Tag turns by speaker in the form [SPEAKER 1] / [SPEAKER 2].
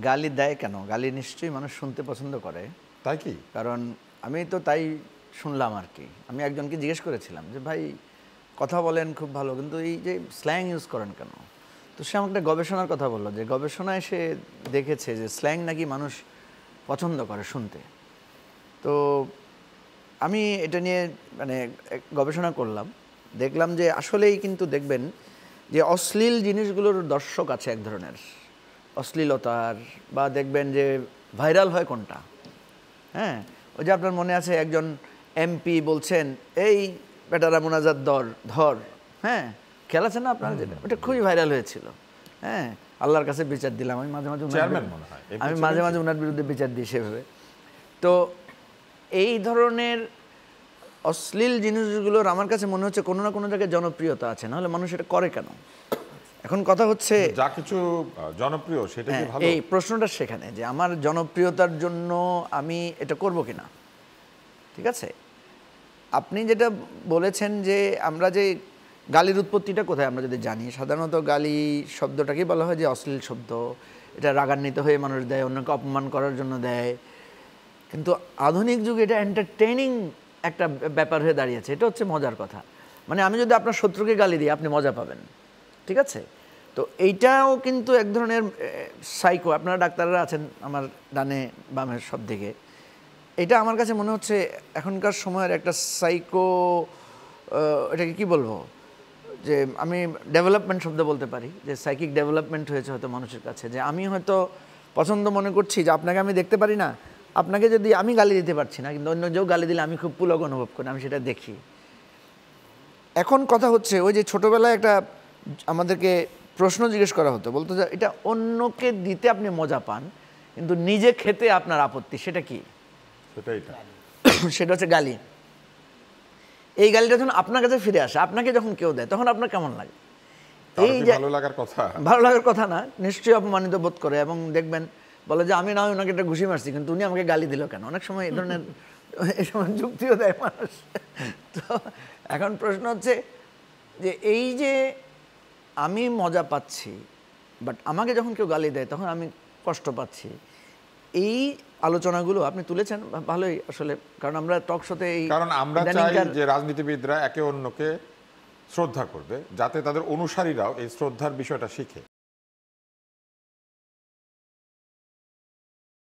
[SPEAKER 1] গালি দেয় কেন? গালি নিশ্চয়ই মানুষ শুনতে পছন্দ করে।
[SPEAKER 2] তাই কি?
[SPEAKER 1] কারণ আমি তো তাই শুনলাম আর কি। আমি একজনকে জিজ্ঞেস করেছিলাম যে ভাই কথা বলেন খুব ভালো, কিন্তু এই যে স্ল্যাং ইউজ করেন কেন? তো সে আমাকে একটা গবেষণার কথা বললো যে গবেষণায় সে দেখেছে যে স্ল্যাং নাকি মানুষ পছন্দ করে শুনতে। তো আমি এটা নিয়ে মানে গবেষণা করলাম, দেখলাম যে আসলেই কিন্তু দেখবেন যে অশ্লীল জিনিসগুলোর দর্শক আছে এক ধরনের, অশ্লীলতার, বা দেখবেন যে ভাইরাল হয় কোনটা। হ্যাঁ, ওই যে আপনার মনে আছে একজন এমপি বলছেন এই বেটারা মোনাজাত ধর। হ্যাঁ, খেয়াল আছে না আপনার? যেটা ওটা খুবই ভাইরাল হয়েছিল। হ্যাঁ, আল্লাহর কাছে বিচার দিলাম। আমি মাঝে মাঝে ওনার বিরুদ্ধে বিচার দিই সেভাবে। তো এই ধরনের অশ্লীল জিনিসগুলোর আমার কাছে মনে হচ্ছে কোনো না কোনো জায়গায় জনপ্রিয়তা আছে, নাহলে মানুষ এটা করে কেন? এখন কথা হচ্ছে
[SPEAKER 2] যা কিছু জনপ্রিয় সেটা কি ভালো?
[SPEAKER 1] এই প্রশ্নটা সেখানে যে আমার জনপ্রিয়তার জন্য আমি এটা করব কিনা। ঠিক আছে, আপনি যেটা বলেছেন যে আমরা যে গালির উৎপত্তিটা কোথায় আমরা যদি জানি, সাধারণত গালি শব্দটাকেই বলা হয় যে অশ্লীল শব্দ। এটা রাগান্বিত হয়ে মানুষ দেয়, অন্যকে অপমান করার জন্য দেয়। কিন্তু আধুনিক যুগে এটা এন্টারটেইনিং একটা ব্যাপার হয়ে দাঁড়িয়েছে। এটা হচ্ছে মজার কথা। মানে আমি যদি আপনার শত্রুকে গালি দিই আপনি মজা পাবেন, ঠিক আছে? তো এইটাও কিন্তু এক ধরনের সাইকো। আপনারা ডাক্তাররা আছেন আমার ডানে বামের সব দিকে। এটা আমার কাছে মনে হচ্ছে এখনকার সময়ের একটা সাইকো, এটাকে কি বলবো, যে আমি ডেভেলপমেন্ট শব্দ বলতে পারি, যে সাইকিক ডেভেলপমেন্ট হয়েছে হয়তো মানুষের কাছে। যে আমি হয়তো পছন্দ মনে করছি যে আপনাকে আমি দেখতে পারি না, আপনাকে যদি আমি গালি দিতে পারছি না, কিন্তু অন্য কেউ গালি দিলে আমি খুব পুলক অনুভব করি, আমি সেটা দেখি। এখন কথা হচ্ছে ওই যে ছোটোবেলায় একটা আমাদেরকে প্রশ্ন জিজ্ঞেস করা হতো, বলতো যে এটা অন্যকে দিতে আপনি মজা পান কিন্তু নিজে খেতে আপনার আপত্তি, সেটা কি? সেটা হচ্ছে গালি। এই গালিটা যখন আপনার কাছে ফিরে আসে, আপনাকে যখন কেউ দেয়, তখন আপনার কেমন লাগে?
[SPEAKER 2] এই যে ভালো লাগার কথা
[SPEAKER 1] না, নিশ্চয়ই অপমানিত বোধ করে। এবং দেখবেন বলে যে আমি না ওনাকে একটা ঘুষি মারছি কিন্তু উনি আমাকে গালি দিল কেন। অনেক সময় এই ধরনের এই সময় যুক্তিও দেয় মানুষ। তো এখন প্রশ্ন হচ্ছে যে এই যে আমি মজা পাচ্ছি, বাট আমাকে যখন কেউ গালি দেয় তখন আমি কষ্ট পাচ্ছি। এই আলোচনাগুলো আপনি তুলেছেন ভালোই আসলে, কারণ আমরা টক শোতে
[SPEAKER 2] কারণ আমরা চাই যে রাজনীতিবিদরা একে অন্যকে শ্রদ্ধা করবে, যাতে তাদের অনুসারীরাও এই শ্রদ্ধার বিষয়টা শিখে।